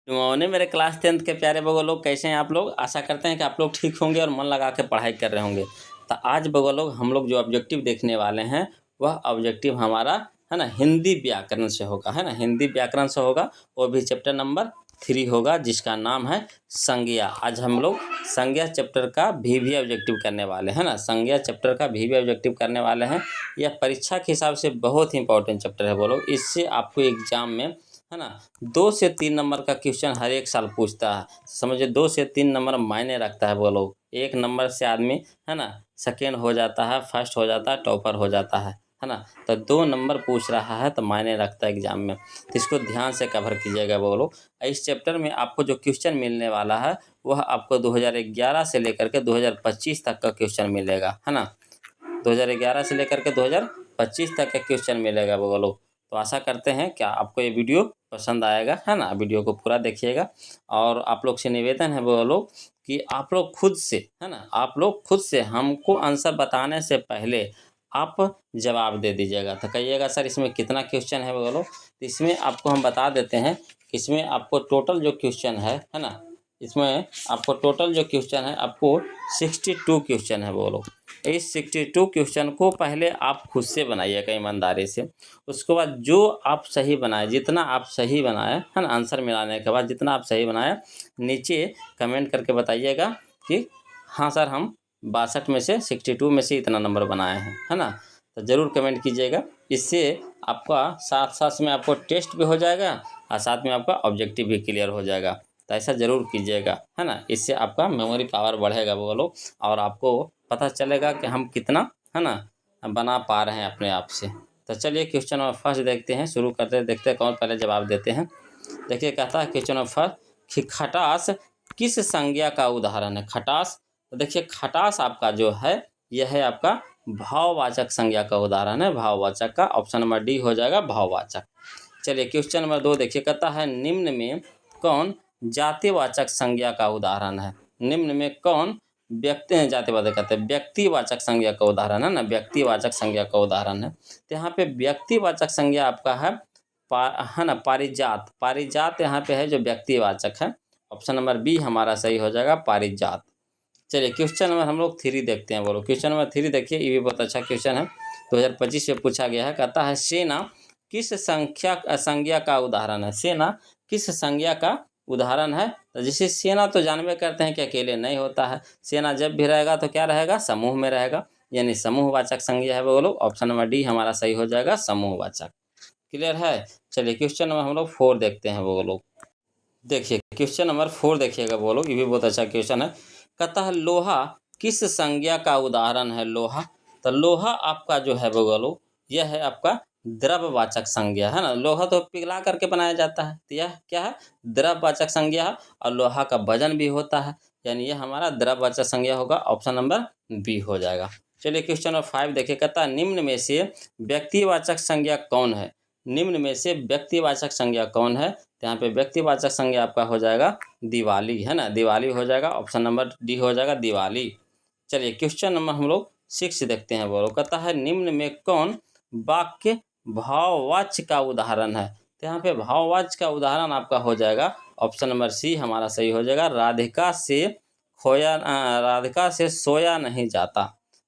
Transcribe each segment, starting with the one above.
ने मेरे class 10th के प्यारे बगो लोग, कैसे हैं आप लोग। आशा करते हैं कि आप लोग ठीक होंगे और मन लगा के पढ़ाई कर रहे होंगे। तो आज बगो लोग हम लोग जो ऑब्जेक्टिव देखने वाले हैं वह ऑब्जेक्टिव हमारा है ना हिंदी व्याकरण से होगा, है ना। हिंदी व्याकरण से होगा, वो भी चैप्टर नंबर 3 होगा, जिसका नाम है संज्ञा। आज हम लोग संज्ञा चैप्टर का भी ऑब्जेक्टिव करने वाले हैं ना। संज्ञा चैप्टर का भी ऑब्जेक्टिव करने वाले हैं। यह परीक्षा के हिसाब से बहुत ही इंपॉर्टेंट चैप्टर है बोलो। इससे आपको एग्जाम में है ना 2 से 3 नंबर का क्वेश्चन हर एक साल पूछता है। समझिए 2 से 3 नंबर मायने रखता है बोलो। 1 नंबर से आदमी है ना सेकेंड हो जाता है, फर्स्ट हो जाता है, टॉपर हो जाता है ना। तो 2 नंबर पूछ रहा है तो मायने रखता है एग्जाम में। तो इसको ध्यान से कवर कीजिएगा बोलो। इस चैप्टर में आपको जो क्वेश्चन मिलने वाला है वह आपको 2011 से लेकर के 2025 तक का क्वेश्चन मिलेगा, है ना। 2011 से लेकर के 2025 तक का क्वेश्चन मिलेगा बोलो। तो आशा करते हैं क्या आपको ये वीडियो पसंद आएगा, है ना। वीडियो को पूरा देखिएगा और आप लोग से निवेदन है वो लोग कि आप लोग खुद से, है ना, आप लोग खुद से हमको आंसर बताने से पहले आप जवाब दे दीजिएगा। तो कहिएगा सर इसमें कितना क्वेश्चन है वो लोग। तो इसमें आपको हम बता देते हैं, इसमें आपको टोटल जो क्वेश्चन है ना, इसमें आपको टोटल जो क्वेश्चन है आपको 62 क्वेश्चन है वो लोग। इस 62 क्वेश्चन को पहले आप खुद से बनाइएगा ईमानदारी से। उसके बाद जो आप सही बनाए, जितना आप सही बनाए है ना, आंसर मिलाने के बाद जितना आप सही बनाए नीचे कमेंट करके बताइएगा कि हाँ सर हम 62 में से 62 में से इतना नंबर बनाए हैं, है ना। तो ज़रूर कमेंट कीजिएगा। इससे आपका साथ साथ में आपको टेस्ट भी हो जाएगा और साथ में आपका ऑब्जेक्टिव भी क्लियर हो जाएगा। तो ऐसा ज़रूर कीजिएगा, है ना। इससे आपका मेमोरी पावर बढ़ेगा वो लोग और आपको पता चलेगा कि हम कितना, है ना, बना पा रहे हैं अपने आप से। तो चलिए क्वेश्चन नंबर फर्स्ट देखते हैं, शुरू करते हैं, देखते हैं कौन पहले जवाब देते हैं। देखिए कहता है क्वेश्चन नंबर फर्स्ट कि खटास किस संज्ञा का उदाहरण है। खटास, तो देखिए खटास आपका जो है यह है आपका भाववाचक संज्ञा का उदाहरण है। भाववाचक का ऑप्शन नंबर डी हो जाएगा भाववाचक। चलिए क्वेश्चन नंबर 2 देखिए कहता है निम्न में कौन जातिवाचक संज्ञा का उदाहरण है। निम्न में कौन व्यक्ति जातिवाचक कहते हैं व्यक्तिवाचक संज्ञा का उदाहरण है ना, व्यक्तिवाचक संज्ञा का उदाहरण है। तो यहाँ पे व्यक्तिवाचक संज्ञा आपका है ना पारिजात। पारिजात यहाँ पे है जो व्यक्तिवाचक है। ऑप्शन नंबर बी हमारा सही हो जाएगा पारिजात। चलिए क्वेश्चन नंबर हम लोग 3 देखते हैं बोलो। क्वेश्चन नंबर 3 देखिए, ये भी बहुत अच्छा क्वेश्चन है, 2025 में पूछा गया है। कहता है सेना किस संज्ञा का उदाहरण है। सेना किस संज्ञा का उदाहरण है। तो जैसे सेना तो जानबे करते हैं कि अकेले नहीं होता है। सेना जब भी रहेगा तो क्या रहेगा, समूह में रहेगा, यानी समूहवाचक संज्ञा है वो लोग। ऑप्शन नंबर डी हमारा सही हो जाएगा समूहवाचक। क्लियर है। चलिए क्वेश्चन नंबर हम लोग 4 देखते हैं वो लोग। देखिए क्वेश्चन नंबर 4 देखिएगा वो लोग, ये भी बहुत अच्छा क्वेश्चन है। कहता है लोहा किस संज्ञा का उदाहरण है। लोहा, तो लोहा आपका जो है वो लोग यह है आपका द्रववाचक संज्ञा, है ना। लोहा तो पिघला करके बनाया जाता है, तो यह क्या है द्रववाचक संज्ञा है। और लोहा का वजन भी होता है, यानी यह हमारा द्रववाचक संज्ञा होगा। ऑप्शन नंबर बी हो जाएगा। चलिए क्वेश्चन नंबर 5 देखिए, कहता है निम्न में से व्यक्तिवाचक संज्ञा कौन है। निम्न में से व्यक्तिवाचक संज्ञा कौन है। तो यहाँ पे व्यक्तिवाचक संज्ञा आपका हो जाएगा दिवाली, है ना, दिवाली हो जाएगा। ऑप्शन नंबर डी हो जाएगा दिवाली। चलिए क्वेश्चन नंबर हम लोग 6 देखते हैं वो लोग। कहता है निम्न में कौन वाक्य भाववाच्य का उदाहरण है। तो यहाँ पे भाववाच्य का उदाहरण आपका हो जाएगा ऑप्शन नंबर सी हमारा सही हो जाएगा राधिका से सोया नहीं जाता।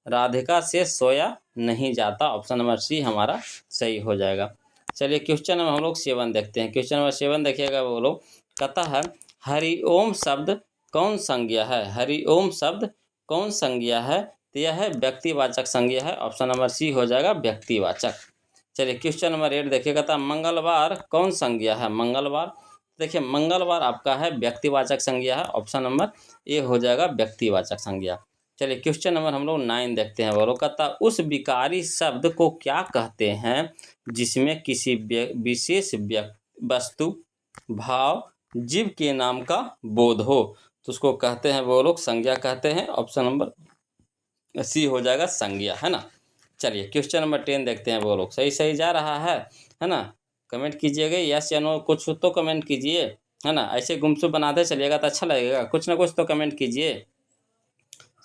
राधिका से सोया नहीं जाता। ऑप्शन नंबर सी हमारा सही हो जाएगा। चलिए क्वेश्चन नंबर हम लोग 7 देखते हैं। क्वेश्चन नंबर 7 देखिएगा वो लोग। कहता है हरिओम शब्द कौन संज्ञा है। हरिओम शब्द कौन संज्ञा है। तो यह है व्यक्तिवाचक संज्ञा है। ऑप्शन नंबर सी हो जाएगा व्यक्तिवाचक। चलिए क्वेश्चन नंबर 8 देखिएगा, था मंगलवार कौन संज्ञा है। मंगलवार, देखिए मंगलवार आपका है व्यक्तिवाचक संज्ञा है। ऑप्शन नंबर ए हो जाएगा व्यक्तिवाचक संज्ञा। चलिए क्वेश्चन नंबर हम लोग 9 देखते हैं वो लोग। कहता उस विकारी शब्द को क्या कहते हैं जिसमें किसी विशेष वस्तु, भाव, जीव के नाम का बोध हो। तो उसको कहते हैं वो लोग संज्ञा कहते हैं। ऑप्शन नंबर सी हो जाएगा संज्ञा, है ना। चलिए क्वेश्चन नंबर 10 देखते हैं वो लोग। सही सही जा रहा है ना। कमेंट कीजिएगा यस या नो, कुछ तो कमेंट कीजिए, है ना। ऐसे गुमसुम बनाते चलिएगा तो अच्छा लगेगा, कुछ ना कुछ तो कमेंट कीजिए।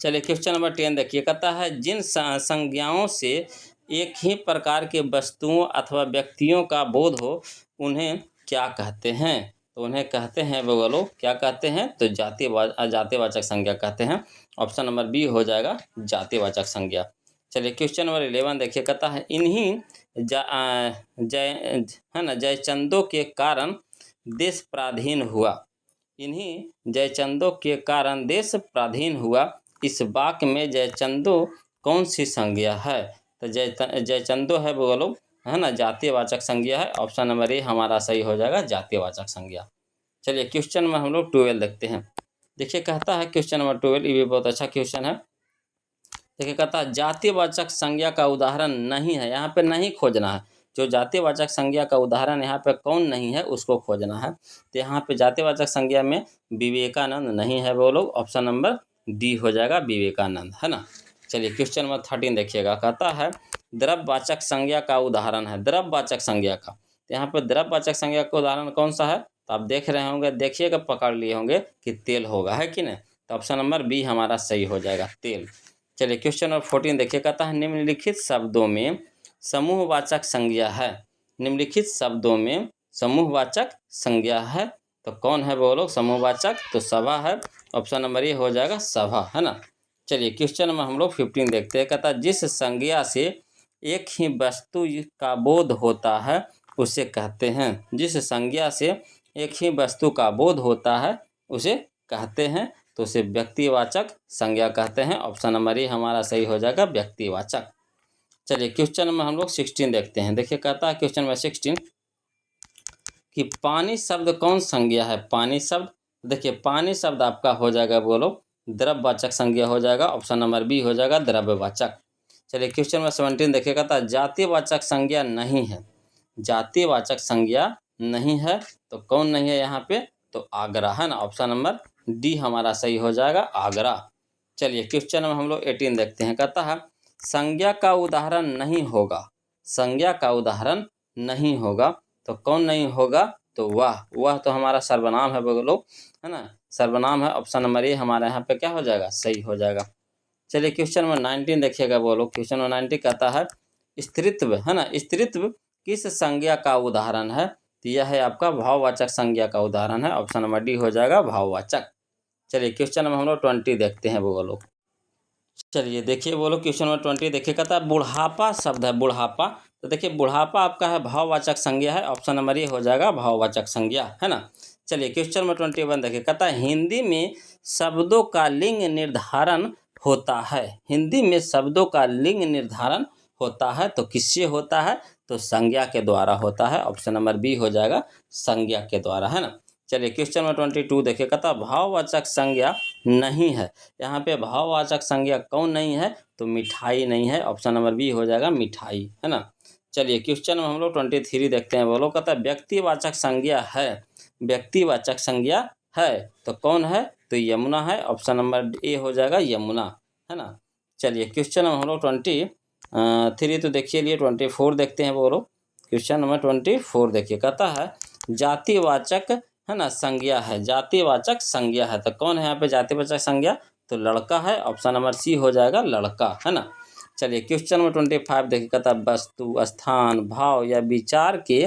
चलिए क्वेश्चन नंबर 10 देखिए, कहता है जिन संज्ञाओं से एक ही प्रकार के वस्तुओं अथवा व्यक्तियों का बोध हो उन्हें क्या कहते हैं। तो उन्हें कहते हैं वो लोग क्या कहते हैं, तो जातिवाचक संज्ञा कहते हैं। ऑप्शन नंबर बी हो जाएगा जातिवाचक संज्ञा। चलिए क्वेश्चन नंबर 11 देखिए, कहता है इन्हीं जय है ना जयचंदों के कारण देश पराधीन हुआ। इन्हीं जयचंदों के कारण देश पराधीन हुआ। इस वाक्य में जयचंदो कौन सी संज्ञा है, तो जयचंदो है वो लोग है ना जातिवाचक संज्ञा है। ऑप्शन नंबर ए हमारा सही हो जाएगा जातिवाचक संज्ञा। चलिए क्वेश्चन में हम लोग 12 देखते हैं। देखिए कहता है क्वेश्चन नंबर 12, ये भी बहुत अच्छा क्वेश्चन है। देखिए कहता है जातिवाचक संज्ञा का उदाहरण नहीं है, यहाँ पे नहीं खोजना है। जो जातिवाचक संज्ञा का उदाहरण यहाँ पे कौन नहीं है उसको खोजना है। तो यहाँ पे जातिवाचक संज्ञा में विवेकानंद नहीं है वो लोग। ऑप्शन नंबर डी हो जाएगा विवेकानंद, है ना। चलिए क्वेश्चन नंबर 13 देखिएगा, कहता है द्रव्यवाचक संज्ञा का उदाहरण है, द्रव्यवाचक संज्ञा का। तो यहाँ पे द्रव्यवाचक संज्ञा का उदाहरण कौन सा है, तो आप देख रहे होंगे, देखिएगा पकड़ लिए होंगे कि तेल होगा, है कि नहीं। तो ऑप्शन नंबर बी हमारा सही हो जाएगा तेल। चलिए क्वेश्चन नंबर 14 देखिए, कहता है निम्नलिखित शब्दों में समूहवाचक संज्ञा है। निम्नलिखित शब्दों में समूहवाचक संज्ञा है, तो कौन है वो लोग समूहवाचक, तो सभा है। ऑप्शन नंबर ए हो जाएगा सभा, है ना। चलिए क्वेश्चन में हम लोग 15 देखते हैं, कहता है जिस संज्ञा से एक ही वस्तु का बोध होता है उसे कहते हैं। जिस संज्ञा से एक ही वस्तु का बोध होता है उसे कहते हैं, तो उसे व्यक्तिवाचक संज्ञा कहते हैं। ऑप्शन नंबर ए हमारा सही हो जाएगा व्यक्तिवाचक। चलिए क्वेश्चन में हम लोग 16 देखते हैं। देखिए कहता है क्वेश्चन में 16 कि पानी शब्द कौन संज्ञा है। पानी शब्द, देखिए पानी शब्द आपका हो जाएगा बोलो द्रव्यवाचक संज्ञा हो जाएगा। ऑप्शन नंबर बी हो जाएगा द्रव्यवाचक। चलिए क्वेश्चन में 17 देखिए, कहता है जातिवाचक संज्ञा नहीं है। जातिवाचक संज्ञा नहीं है, तो कौन नहीं है यहाँ पे, तो आगरा, है ना। ऑप्शन नंबर डी हमारा सही हो जाएगा आगरा। चलिए क्वेश्चन में हम लोग 18 देखते हैं, कहता है संज्ञा का उदाहरण नहीं होगा। संज्ञा का उदाहरण नहीं होगा, तो कौन नहीं होगा, तो वह तो हमारा सर्वनाम है वो लोग, है ना, सर्वनाम है। ऑप्शन नंबर ए हमारे यहाँ पे क्या हो जाएगा, सही हो जाएगा। चलिए क्वेश्चन नंबर 19 देखिएगा वो लोग, क्वेश्चन नंबर 19 कहता है स्त्रीत्व, है ना, स्त्रीत्व किस संज्ञा का उदाहरण है, तो यह है आपका भाववाचक संज्ञा का उदाहरण है। ऑप्शन नंबर डी हो जाएगा भाववाचक। चलिए क्वेश्चन नंबर हम लोग 20 देखते हैं वो लोग। चलिए देखिए वो लोग क्वेश्चन नंबर 20 देखिए, कहता है बुढ़ापा शब्द है, बुढ़ापा। तो देखिए बुढ़ापा आपका है भाववाचक संज्ञा है। ऑप्शन नंबर ए हो जाएगा भाववाचक संज्ञा, है ना। चलिए क्वेश्चन नंबर 21 देखिए, कहता है हिंदी में शब्दों का लिंग निर्धारण होता है। हिंदी में शब्दों का लिंग निर्धारण होता है, तो किससे होता है, तो संज्ञा के द्वारा होता है। ऑप्शन नंबर बी हो जाएगा संज्ञा के द्वारा, है ना। चलिए क्वेश्चन नंबर 22 देखिए, कहता है भाववाचक संज्ञा नहीं है। यहाँ पे भाववाचक संज्ञा कौन नहीं है, तो मिठाई नहीं है। ऑप्शन नंबर बी हो जाएगा मिठाई, है ना। चलिए क्वेश्चन में हम लोग 23 देखते हैं, वो लोग कहता है व्यक्तिवाचक संज्ञा है। व्यक्तिवाचक संज्ञा है, तो कौन है, तो यमुना है। ऑप्शन नंबर ए हो जाएगा यमुना, है ना। चलिए क्वेश्चन में हम लोग 23 तो देखिए लिए 24 देखते हैं वो लोग। क्वेश्चन नंबर 24 देखिए, कहता है जातिवाचक, है ना, संज्ञा है। जातिवाचक संज्ञा है, तो कौन है यहाँ पे जातिवाचक संज्ञा, तो लड़का है। ऑप्शन नंबर सी हो जाएगा लड़का, है ना। चलिए क्वेश्चन नंबर 25 देखिए, कहता है वस्तु, स्थान, भाव या विचार के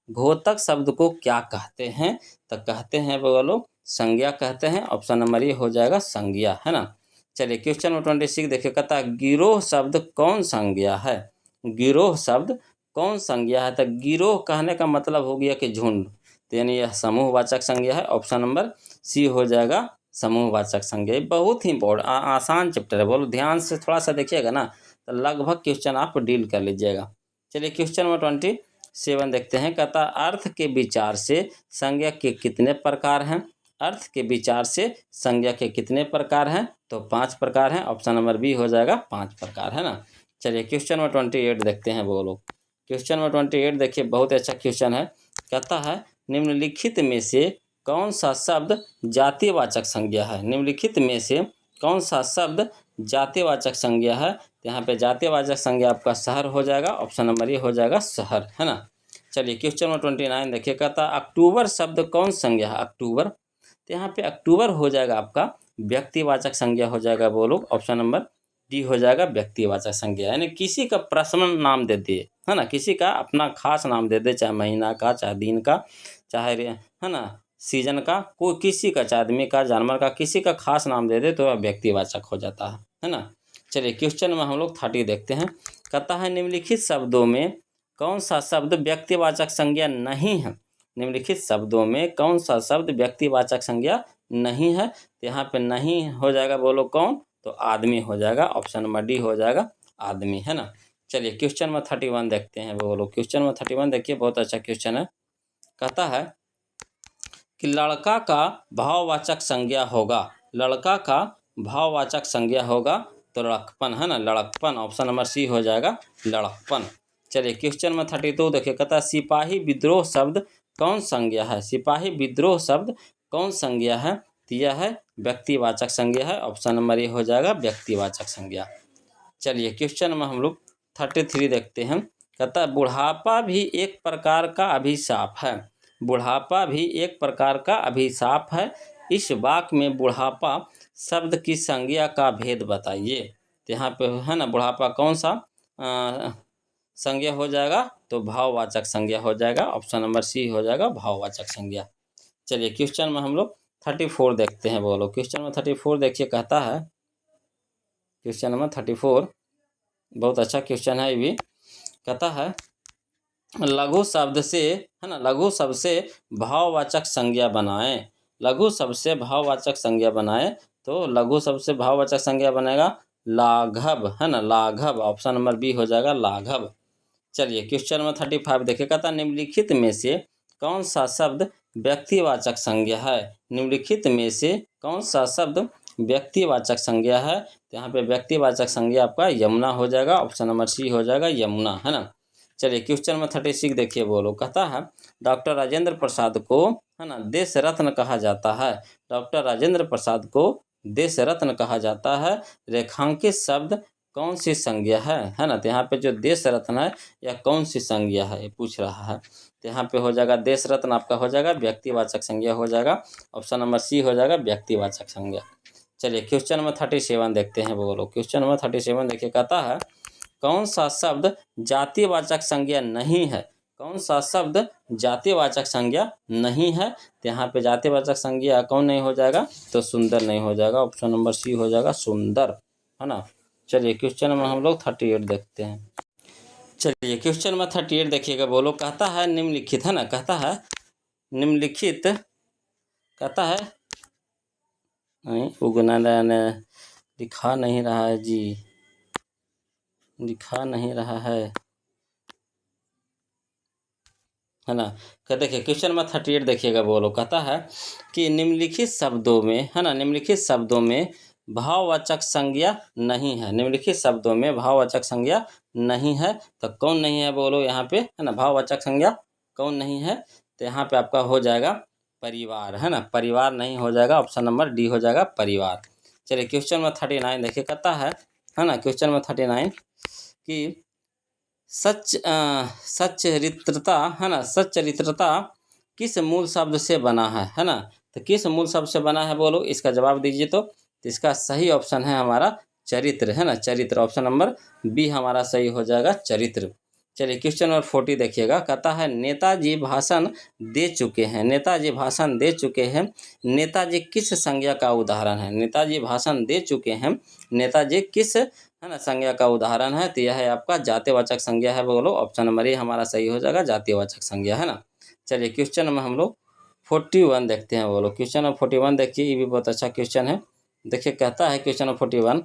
घोतक शब्द को क्या कहते हैं, तो कहते हैं वो लोग संज्ञा कहते हैं। ऑप्शन नंबर ए हो जाएगा संज्ञा, है ना। चलिए क्वेश्चन नंबर 26 देखिए, कहता है गिरोह शब्द कौन संज्ञा है। गिरोह शब्द कौन संज्ञा है, तो गिरोह कहने का मतलब हो गया कि झुंड, तो यानी यह समूहवाचक संज्ञा है। ऑप्शन नंबर सी हो जाएगा समूहवाचक संज्ञा। बहुत ही इम्पोर्टेंट आसान चैप्टर है, बोलो ध्यान से थोड़ा सा देखिएगा ना, तो लगभग क्वेश्चन आप डील कर लीजिएगा। चलिए क्वेश्चन नंबर 27 देखते हैं, कहता अर्थ के विचार से संज्ञा के कितने प्रकार हैं। अर्थ के विचार से संज्ञा के कितने प्रकार हैं, तो 5 प्रकार हैं। ऑप्शन नंबर बी हो जाएगा 5 प्रकार, है ना। चलिए क्वेश्चन नंबर 28 देखते हैं वो लोग। क्वेश्चन नंबर 28 देखिए बहुत अच्छा क्वेश्चन है, कहता है निम्नलिखित में से कौन सा शब्द जातिवाचक संज्ञा है। निम्नलिखित में से कौन सा शब्द जातिवाचक संज्ञा है, तो यहाँ पे जातिवाचक संज्ञा आपका शहर हो जाएगा। ऑप्शन नंबर ए हो जाएगा शहर, है ना। चलिए क्वेश्चन नंबर 29 देखिए, कहता अक्टूबर शब्द कौन संज्ञा है। अक्टूबर, तो यहाँ पे अक्टूबर हो जाएगा आपका व्यक्तिवाचक संज्ञा हो जाएगा वो लोग। ऑप्शन नंबर डी हो जाएगा व्यक्तिवाचक संज्ञा, यानी किसी का पर्सनल नाम दे दिए, है ना, किसी का अपना खास नाम दे दे, चाहे महीना का, चाहे दिन का, चाहे है ना, सीजन का, कोई किसी का, चाहे आदमी का, जानवर का, किसी का खास नाम दे दे तो वह व्यक्तिवाचक हो जाता है ना। चलिए क्वेश्चन में हम लोग 30 देखते हैं। कहता है निम्नलिखित शब्दों में कौन सा शब्द व्यक्तिवाचक संज्ञा नहीं है। निम्नलिखित शब्दों में कौन सा शब्द व्यक्तिवाचक संज्ञा नहीं है। तो यहाँ पे नहीं हो जाएगा, बोलो कौन, तो आदमी हो जाएगा। ऑप्शन नंबर डी हो जाएगा, आदमी, है ना। चलिए क्वेश्चन में 31 देखते हैं। बोलो क्वेश्चन में 31 देखिए, बहुत अच्छा क्वेश्चन है। कहता है कि लड़का का भाववाचक संज्ञा होगा। लड़का का भाववाचक संज्ञा होगा तो लड़कपन, है ना, लड़कपन। ऑप्शन नंबर सी हो जाएगा, लड़कपन। चलिए क्वेश्चन में 32 देखिए। कहता है सिपाही विद्रोह शब्द कौन संज्ञा है। सिपाही विद्रोह शब्द कौन संज्ञा है। तो यह है व्यक्तिवाचक संज्ञा है। ऑप्शन नंबर ए हो जाएगा, व्यक्तिवाचक संज्ञा। चलिए क्वेश्चन में हम लोग 33 देखते हैं। कहता है बुढ़ापा भी एक प्रकार का अभिशाप है। बुढ़ापा भी एक प्रकार का अभिशाप है। इस वाक्य में बुढ़ापा शब्द की संज्ञा का भेद बताइए। तो यहाँ पे है ना, बुढ़ापा कौन सा संज्ञा हो जाएगा, तो भाववाचक संज्ञा हो जाएगा। ऑप्शन नंबर सी हो जाएगा, भाववाचक संज्ञा। चलिए क्वेश्चन में हम लोग 34 देखते हैं। बोलो क्वेश्चन में 34 देखिए। कहता है क्वेश्चन नंबर 34 बहुत अच्छा क्वेश्चन है ये भी। कहता है लघु शब्द से, है ना, लघु शब्द से भाववाचक संज्ञा बनाएं। लघु शब्द से भाववाचक संज्ञा बनाएं। तो लघु शब्द से भाववाचक संज्ञा बनेगा लाघव, है ना, लाघव। ऑप्शन नंबर बी हो जाएगा, लाघव। चलिए क्वेश्चन में 35 देखिए। कहता निम्नलिखित में से कौन सा शब्द व्यक्तिवाचक संज्ञा है। निम्नलिखित में से कौन सा शब्द व्यक्तिवाचक संज्ञा है। तो यहाँ पे व्यक्तिवाचक संज्ञा आपका यमुना हो जाएगा। ऑप्शन नंबर सी हो जाएगा, यमुना, है ना। चलिए क्वेश्चन में 36 देखिए। बोलो कहता है डॉक्टर राजेंद्र प्रसाद को, है ना, देश रत्न कहा जाता है। डॉक्टर राजेंद्र प्रसाद को देश रत्न कहा जाता है। रेखांकित शब्द कौन सी संज्ञा है ना। तो यहाँ पे जो देश रत्न है यह कौन सी संज्ञा है, ये पूछ रहा है। तो यहाँ पे हो जाएगा देश रत्न आपका हो जाएगा व्यक्तिवाचक संज्ञा हो जाएगा। ऑप्शन नंबर सी हो जाएगा, व्यक्तिवाचक संज्ञा। चलिए क्वेश्चन नंबर 37 देखते हैं। बोलो क्वेश्चन नंबर 37 देखिए। कहता है कौन सा शब्द जातिवाचक संज्ञा नहीं है। कौन सा शब्द जातिवाचक संज्ञा नहीं है। तो यहाँ पे जातिवाचक संज्ञा कौन नहीं हो जाएगा, तो सुंदर नहीं हो जाएगा। ऑप्शन नंबर सी हो जाएगा, सुंदर, है ना। चलिए क्वेश्चन में हम लोग 38 देखते हैं। चलिए क्वेश्चन में 38 देखिएगा। बोलो कहता है निम्नलिखित, है ना, कहता है निम्नलिखित, कहता है नहीं उगना दिखा नहीं रहा है जी, दिखा नहीं रहा है ना। देखिए क्वेश्चन में 38 देखिएगा। बोलो कहता है कि निम्नलिखित शब्दों में, है ना, निम्नलिखित शब्दों में भाववाचक संज्ञा नहीं है। निम्नलिखित शब्दों में भाववाचक संज्ञा नहीं है। तो कौन नहीं है, बोलो यहाँ पे, है ना, भाववाचक संज्ञा कौन नहीं है। तो यहाँ पे आपका हो जाएगा परिवार, है ना, परिवार नहीं हो जाएगा। ऑप्शन नंबर डी हो जाएगा, परिवार। चलिए क्वेश्चन में 39 देखिए। कहता है ना, क्वेश्चन में 39 कि सच्चरित्रता, है ना, सच्चरित्रता किस मूल शब्द से बना है ना। तो किस मूल शब्द से बना है, बोलो इसका जवाब दीजिए। तो इसका सही ऑप्शन है हमारा चरित्र, है ना, चरित्र। ऑप्शन नंबर बी हमारा सही हो जाएगा, चरित्र। चलिए क्वेश्चन नंबर 40 देखिएगा। कहता है नेताजी भाषण दे चुके हैं। नेताजी भाषण दे चुके हैं। नेताजी किस संज्ञा का उदाहरण है। नेताजी भाषण दे चुके हैं। नेताजी किस, है ना, संज्ञा का उदाहरण है। तो यह है आपका जातिवाचक संज्ञा है। बोलो ऑप्शन नंबर ए हमारा सही हो जाएगा, जातिवाचक संज्ञा, है ना। चलिए क्वेश्चन में हम लोग 41 देखते हैं। बोलो क्वेश्चन नंबर 41 देखिए, ये भी बहुत अच्छा क्वेश्चन है। देखिए कहता है क्वेश्चन नंबर 41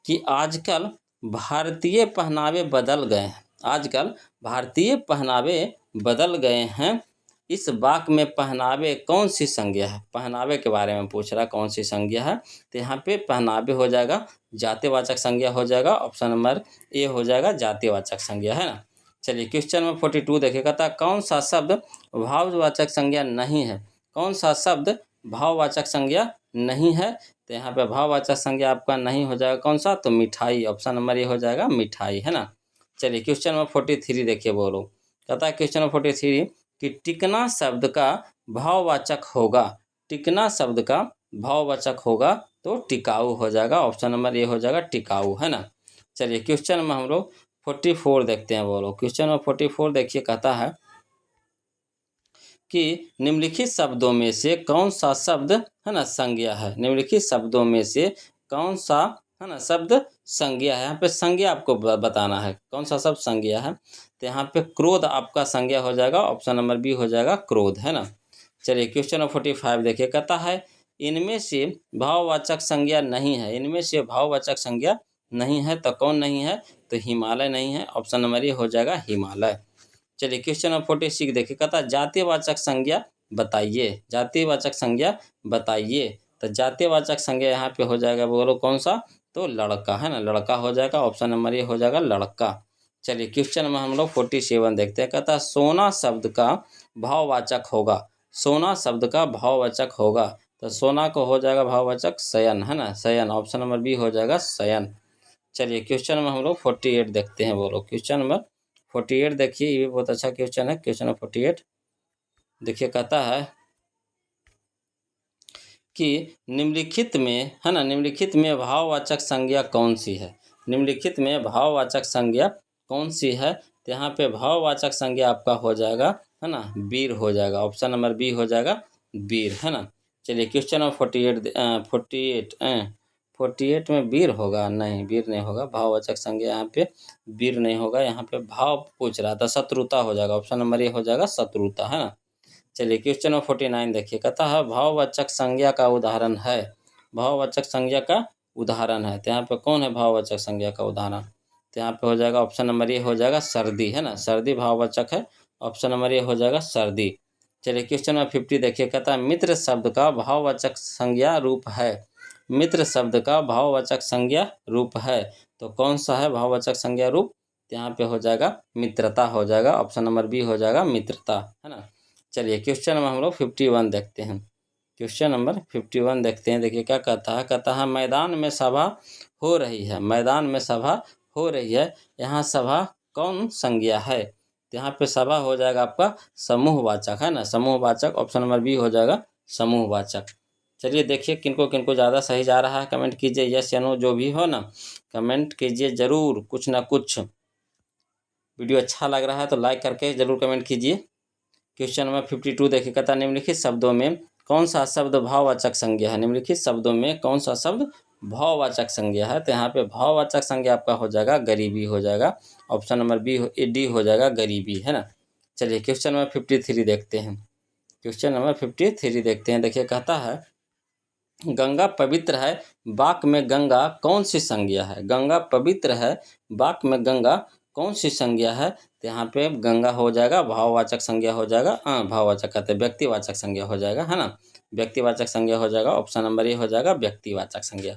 कि आजकल भारतीय पहनावे बदल गए हैं। आजकल भारतीय पहनावे बदल गए हैं। इस वाक्य में पहनावे कौन सी संज्ञा है। पहनावे के बारे में पूछ रहा है, कौन सी संज्ञा है। तो यहाँ पे पहनावे हो जाएगा जातिवाचक संज्ञा हो जाएगा। ऑप्शन नंबर ए हो जाएगा, जातिवाचक संज्ञा, है ना। चलिए क्वेश्चन नंबर 42 देखिए। कहता कौन सा शब्द भाववाचक संज्ञा नहीं है। कौन सा शब्द भाववाचक संज्ञा नहीं है। तो यहाँ पे भाववाचक संज्ञा आपका नहीं हो जाएगा कौन सा, तो मिठाई। ऑप्शन नंबर ए हो जाएगा, मिठाई, है ना। चलिए क्वेश्चन नंबर 43 देखिए। बोलो कहता है क्वेश्चन नंबर 43 कि टिकना शब्द का भाववाचक होगा। टिकना शब्द का भाववाचक होगा तो टिकाऊ हो जाएगा। ऑप्शन नंबर ए हो जाएगा, टिकाऊ, है ना। चलिए क्वेश्चन में हम लोग 44 देखते हैं। बोलो क्वेश्चन में 44 देखिए। कहता है कि निम्नलिखित शब्दों में से कौन सा शब्द है ना संज्ञा है। निम्नलिखित शब्दों में से कौन सा है ना शब्द संज्ञा है। यहाँ पे संज्ञा आपको बताना है कौन सा शब्द संज्ञा है। तो यहाँ पे क्रोध आपका संज्ञा हो जाएगा, ऑप्शन नंबर बी हो जाएगा क्रोध, है ना। चलिए क्वेश्चन नंबर 45 देखिए, कहता है इनमें से भाववाचक संज्ञा नहीं है। इनमें से भाववाचक संज्ञा नहीं है तो कौन नहीं है, तो हिमालय नहीं है, ऑप्शन नंबर ए हो जाएगा हिमालय। चलिए क्वेश्चन नंबर 46 देखिए, कहता है जातिवाचक संज्ञा बताइए। जातिवाचक संज्ञा बताइए। तो जातिवाचक संज्ञा यहाँ पे हो जाएगा, बोलो कौन सा, तो लड़का, है ना, लड़का हो जाएगा, ऑप्शन नंबर ए हो जाएगा लड़का। चलिए क्वेश्चन में हम लोग 47 देखते हैं, कहता है सोना शब्द का भाववाचक होगा। सोना शब्द का भाववाचक होगा, तो सोना को हो जाएगा भाववाचक शयन, है ना, शयन, ऑप्शन नंबर बी हो जाएगा शयन। चलिए क्वेश्चन में हम लोग 48 देखते हैं, बोलो क्वेश्चन नंबर 48 देखिए, ये भी बहुत अच्छा क्वेश्चन है। क्वेश्चन नंबर 48 देखिए, कहता है कि निम्नलिखित में, है ना, निम्नलिखित में भाववाचक संज्ञा कौन सी है। निम्नलिखित में भाववाचक संज्ञा कौन सी है। तो यहाँ पे भाववाचक संज्ञा आपका हो जाएगा, है ना, वीर हो जाएगा, ऑप्शन नंबर बी हो जाएगा वीर, है ना। चलिए क्वेश्चन नंबर 48 में वीर होगा, नहीं वीर नहीं होगा, भाववाचक संज्ञा यहाँ पे वीर नहीं होगा। यहाँ पे भाव पूछ रहा था, शत्रुता हो जाएगा, ऑप्शन नंबर ए हो जाएगा शत्रुता, है ना। चलिए क्वेश्चन नंबर 49 देखिए, कहता है भाववाचक संज्ञा का उदाहरण है। भाववाचक संज्ञा का उदाहरण है, तो यहाँ पे कौन है भाववाचक संज्ञा का उदाहरण। तो यहाँ पे हो जाएगा ऑप्शन नंबर ए हो जाएगा सर्दी, है ना, सर्दी भाववाचक है, ऑप्शन नंबर ए हो जाएगा सर्दी। चलिए क्वेश्चन नंबर 50 देखिए, कहता है मित्र शब्द का भाववाचक संज्ञा रूप है। मित्र शब्द का भाववाचक संज्ञा रूप है, तो कौन सा है भाववाचक संज्ञा रूप। तो यहाँ पे हो जाएगा मित्रता हो जाएगा, ऑप्शन नंबर बी हो जाएगा मित्रता, है ना। चलिए क्वेश्चन नंबर हम लोग 51 देखते हैं। क्वेश्चन नंबर 51 देखते हैं, देखिए क्या कहता है। कहता है मैदान में सभा हो रही है। मैदान में सभा हो रही है, यहाँ सभा कौन संज्ञा है। तो यहाँ पे सभा हो जाएगा आपका समूहवाचक, है ना, समूहवाचक, ऑप्शन नंबर बी हो जाएगा समूहवाचक। चलिए देखिए किनको किनको ज़्यादा सही जा रहा है, कमेंट कीजिए, यस या नो जो भी हो ना, कमेंट कीजिए ज़रूर, कुछ ना कुछ। वीडियो अच्छा लग रहा है तो लाइक करके ज़रूर कमेंट कीजिए। क्वेश्चन नंबर 52 देखिए, कहता है निम्नलिखित शब्दों में कौन सा शब्द भाववाचक संज्ञा है। निम्नलिखित शब्दों में कौन सा शब्द भाववाचक संज्ञा है। तो यहाँ पे भाववाचक संज्ञा आपका हो जाएगा गरीबी हो जाएगा, ऑप्शन नंबर बी डी हो जाएगा गरीबी, है ना। चलिए क्वेश्चन नंबर 53 देखते हैं। क्वेश्चन नंबर 53 देखते हैं, देखिए कहता है गंगा पवित्र है, वाक में गंगा कौन सी संज्ञा है। गंगा पवित्र है, वाक में गंगा कौन सी संज्ञा है। तो यहाँ पे गंगा हो जाएगा भाववाचक संज्ञा हो जाएगा, भाववाचक कहते हैं व्यक्तिवाचक संज्ञा हो जाएगा, है ना, व्यक्तिवाचक संज्ञा हो जाएगा, ऑप्शन नंबर ए हो जाएगा व्यक्तिवाचक संज्ञा।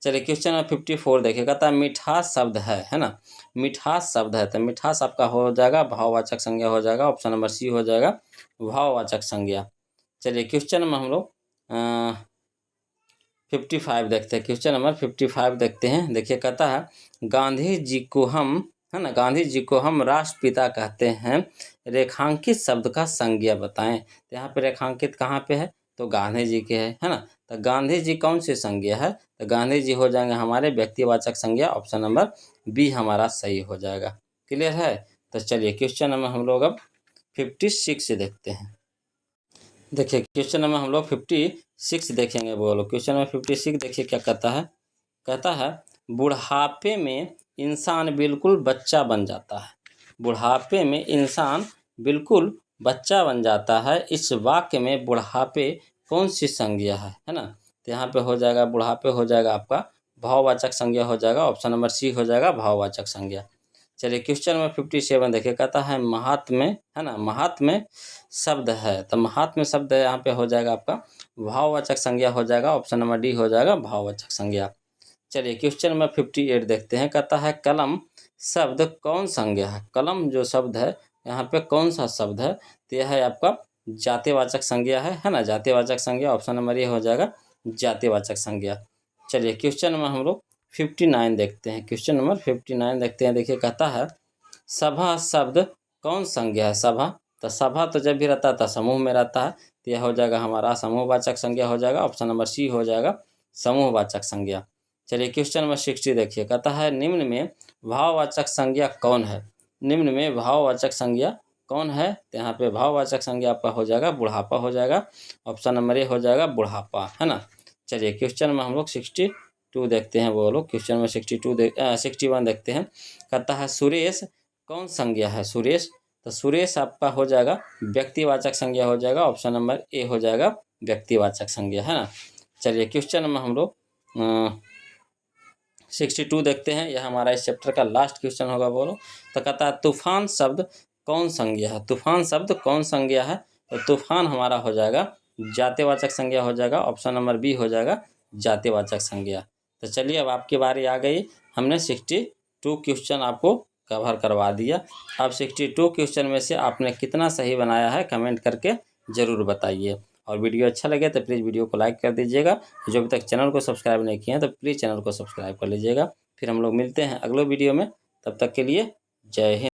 चलिए क्वेश्चन नंबर 54 देखिए, कहता है मिठास शब्द है ना, मिठास शब्द है, तो मिठास आपका हो जाएगा भाववाचक संज्ञा हो जाएगा, ऑप्शन नंबर सी हो जाएगा भाववाचक संज्ञा। चलिए क्वेश्चन में हम लोग 55 देखते हैं। क्वेश्चन नंबर 55 देखते हैं, देखिए कहता है गांधी जी को हम, है ना, गांधी जी को हम राष्ट्रपिता कहते हैं, रेखांकित शब्द का संज्ञा बताएं। तो यहाँ पे रेखांकित कहाँ पे है, तो गांधी जी के है ना। तो गांधी जी कौन सी संज्ञा है, तो गांधी जी हो जाएंगे हमारे व्यक्तिवाचक संज्ञा, ऑप्शन नंबर बी हमारा सही हो जाएगा। क्लियर है। तो चलिए क्वेश्चन नंबर हम लोग अब 56 देखते हैं। देखिए क्वेश्चन नंबर हम लोग 56 देखेंगे, बोलो क्वेश्चन नंबर 56 देखिए क्या कहता है। कहता है बुढ़ापे में इंसान बिल्कुल बच्चा बन जाता है। बुढ़ापे में इंसान बिल्कुल बच्चा बन जाता है, इस वाक्य में बुढ़ापे कौन सी संज्ञा है ना। तो यहाँ पे हो जाएगा बुढ़ापे हो जाएगा आपका भाववाचक संज्ञा हो जाएगा, ऑप्शन नंबर सी हो जाएगा भाववाचक संज्ञा। चलिए क्वेश्चन नंबर 57 देखिए, कहता है महात्म्य, है ना, महात्म्य शब्द है, तो महात्म्य शब्द है यहाँ पे हो जाएगा आपका भाववाचक संज्ञा हो जाएगा, ऑप्शन नंबर डी हो जाएगा भाववाचक संज्ञा। चलिए क्वेश्चन नंबर 58 देखते हैं, कहता है कलम शब्द कौन संज्ञा है। कलम जो शब्द है यहाँ पे कौन सा शब्द है, तो यह है आपका जातिवाचक संज्ञा है ना, जातिवाचक संज्ञा, ऑप्शन नंबर ए हो जाएगा जातिवाचक संज्ञा। चलिए क्वेश्चन नंबर हम लोग 59 देखते हैं। क्वेश्चन नंबर 59 देखते हैं, देखिए कहता है सभा शब्द कौन संज्ञा है। सभा, तो सभा तो जब भी रहता था समूह में रहता है, तो यह हो जाएगा हमारा समूहवाचक संज्ञा हो जाएगा, ऑप्शन नंबर सी हो जाएगा समूहवाचक संज्ञा। चलिए क्वेश्चन नंबर 60 देखिए, कहता है निम्न में भाववाचक संज्ञा कौन है। निम्न में भाववाचक संज्ञा कौन है, तो यहाँ पे भाववाचक संज्ञा आपका हो जाएगा बुढ़ापा हो जाएगा। ऑप्शन नंबर ए हो जाएगा बुढ़ापा, है ना। चलिए क्वेश्चन में हम लोग 62 देखते हैं, वो लोग क्वेश्चन में 61 देखते हैं। कहता है सुरेश कौन संज्ञा है, सुरेश, तो सुरेश आपका हो जाएगा व्यक्तिवाचक संज्ञा हो जाएगा। ऑप्शन नंबर ए हो जाएगा व्यक्तिवाचक संज्ञा, है ना। चलिए क्वेश्चन में हम लोग 62 देखते हैं, यह हमारा इस चैप्टर का लास्ट क्वेश्चन होगा। बोलो, तो कहता है तूफान शब्द कौन संज्ञा है, तूफान शब्द कौन संज्ञा है, तो तूफान हमारा हो जाएगा जातिवाचक संज्ञा हो जाएगा। ऑप्शन नंबर बी हो जाएगा जातिवाचक संज्ञा। तो चलिए अब आपकी बारी आ गई, हमने 62 क्वेश्चन आपको कवर करवा दिया। अब 62 क्वेश्चन में से आपने कितना सही बनाया है कमेंट करके ज़रूर बताइए। और वीडियो अच्छा लगे तो प्लीज़ वीडियो को लाइक कर दीजिएगा। जो अभी तक चैनल को सब्सक्राइब नहीं किए हैं तो प्लीज़ चैनल को सब्सक्राइब कर लीजिएगा। फिर हम लोग मिलते हैं अगले वीडियो में, तब तक के लिए जय हिंद।